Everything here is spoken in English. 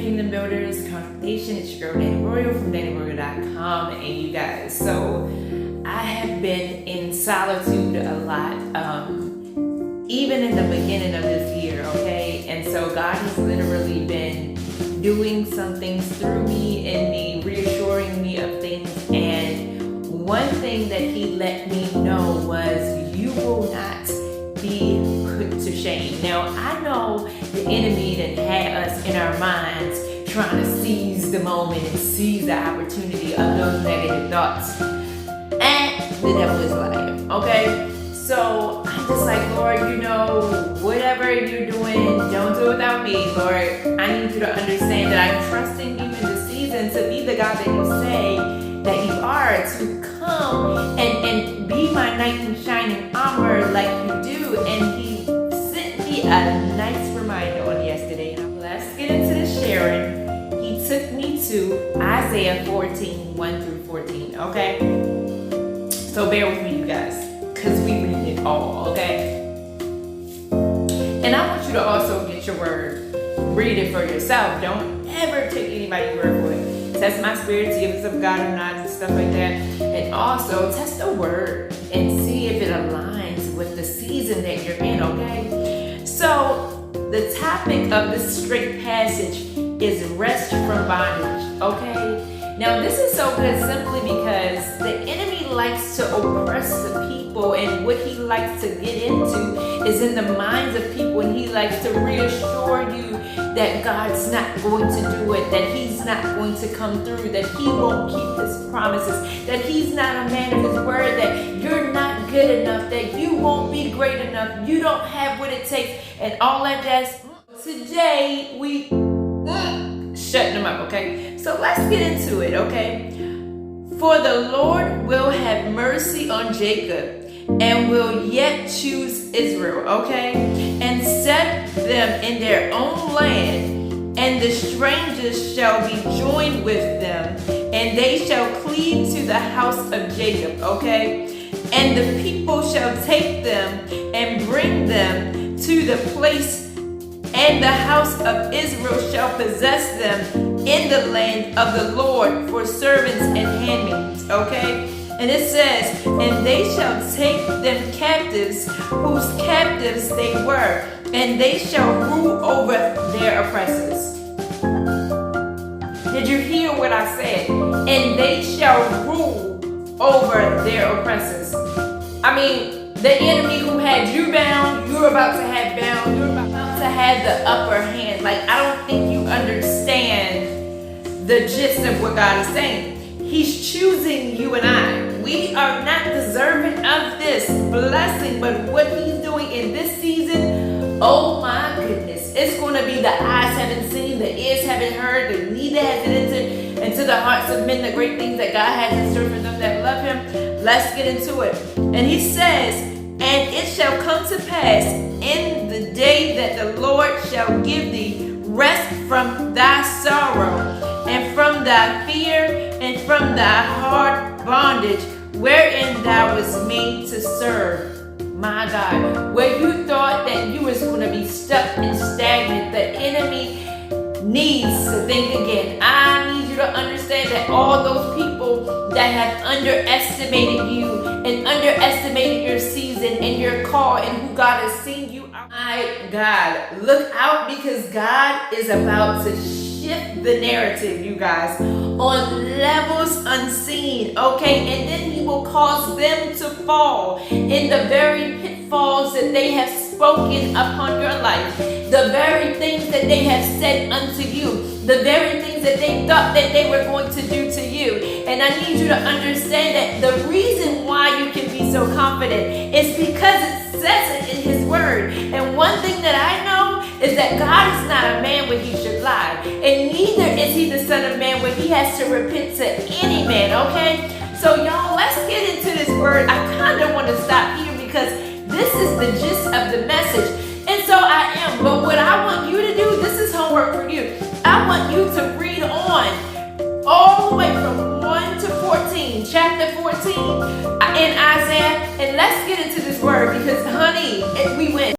Kingdom Builders Congregation. It's your girl Danny Royal from DannyRoyal.com. And you guys, so I have been in solitude a lot, even in the beginning of this year, okay? And so God has literally been doing some things through me and me, reassuring me of things. And one thing that He let me know was, you will not be put to shame. Now, I know the enemy that had us in our minds trying to seize the moment and seize the opportunity of those negative thoughts. And the devil is lying, okay? So I'm just like, Lord, whatever you're doing, don't do it without me, Lord. I need you to understand that I'm trusting you in the season to be the God that you say that you are, to come and be my knight in shining armor like you do. And He sent me a nice reminder on yesterday. And let's get into the sharing. He took me to Isaiah 14, 1 through 14, okay? So bear with me, you guys, because we read it all, okay? And I want you to also get your word. Read it for yourself. Don't ever take anybody's word for it. Test my spirit, see if it's of God or not, and stuff like that. And also test the word and see if it aligns with the season that you're in, okay? So the topic of this straight passage is rest from bondage, okay? Now this is so good simply because the enemy likes to oppress the people, and what he likes to get into is in the minds of people, and he likes to reassure you that God's not going to do it, that He's not going to come through, that He won't keep His promises, that He's not a man of His word, that you're not good enough, that you won't be great enough, you don't have what it takes, and all that jazz. Today, we shutting them up, okay? So let's get into it, okay? For the Lord will have mercy on Jacob and will yet choose Israel, okay? And set them in their own land, and the strangers shall be joined with them, and they shall cleave to the house of Jacob, okay? And the people shall take them and bring them to the place, and the house of Israel shall possess them in the land of the Lord for servants and handmaids, okay? And it says, and they shall take them captives, whose captives they were, and they shall rule over their oppressors. Did you hear what I said? And they shall rule over their oppressors. I mean, the enemy who had you bound, you're about to have bound, you're about to have the upper hand. Like, I don't think you understand the gist of what God is saying. He's choosing you and I. We are not deserving of this blessing, but what He's doing in this season, oh my goodness, it's going to be the eyes haven't seen, the ears haven't heard, the neither has it entered into the hearts of men, the great things that God has in store for them that love Him. Let's get into it. And He says, and it shall come to pass in the day that the Lord shall give thee rest from thy sorrow, and from thy fear, and from thy hard bondage, wherein thou wast made to serve. My God, where you thought that you was going to be stuck and stagnant, the enemy needs to think again. I need you to understand that all those people that have underestimated you and underestimated your season and your call and who God has seen you, my God, look out, because God is about to shift the narrative, you guys, on levels unseen, okay? And then He will cause them to fall in the very pitfalls that they have spoken upon your life, the very things that they have said unto you, the very things that they thought that they were going to do to you. And I need you to understand that the reason why you can be so confident is because it says it in His word. And one thing that I know is that God is not a man where He should lie, and neither is He the son of man where He has to repent to any man, okay? So y'all, let's get into this word. I kind of want to stop here because this is the gist of the message. And so I am, but what I want you to do, this is homework for you. I want you to read on all the way from 1 to 14, chapter 14 in Isaiah, and let's get into this word because, honey, we win.